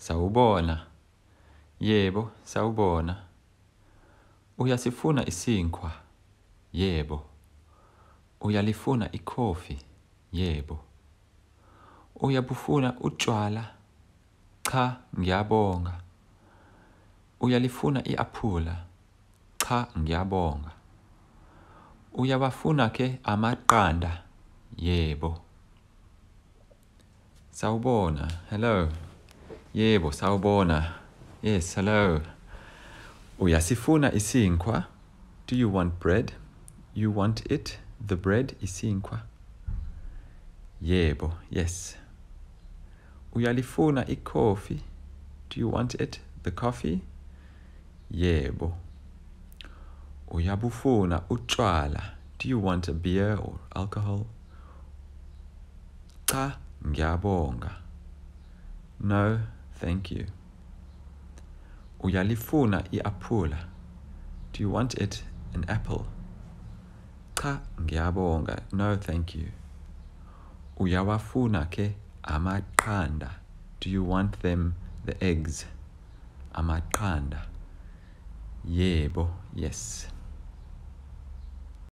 Sawubona. Yebo, sawubona. Uyasifuna isinkwa? Yebo. Uyalifuna ikhofi? Yebo. Uyabufuna utshwala? Cha, ngiyabonga. Uyalifuna i-aphula? Cha, ngiyabonga. Uyawafuna ke amaqanda? Yebo. Sawubona. Hello. Yebo, sawubona. Yes, hello. Uyasifuna isinkwa? Do you want bread? You want it? The bread, isinkwa? Yebo, yes. Uyalifuna ikhofi? Do you want it? The coffee? Yebo. Uyabufuna utshwala? Do you want a beer or alcohol? Cha, ngiyabonga. No, thank you. Uyalifuna i-aphula? Do you want it, an apple? Cha, ngiyabonga. No, thank you. Uyawafuna ke amaqanda? Do you want them, the eggs? Amaqanda? Yebo, yes.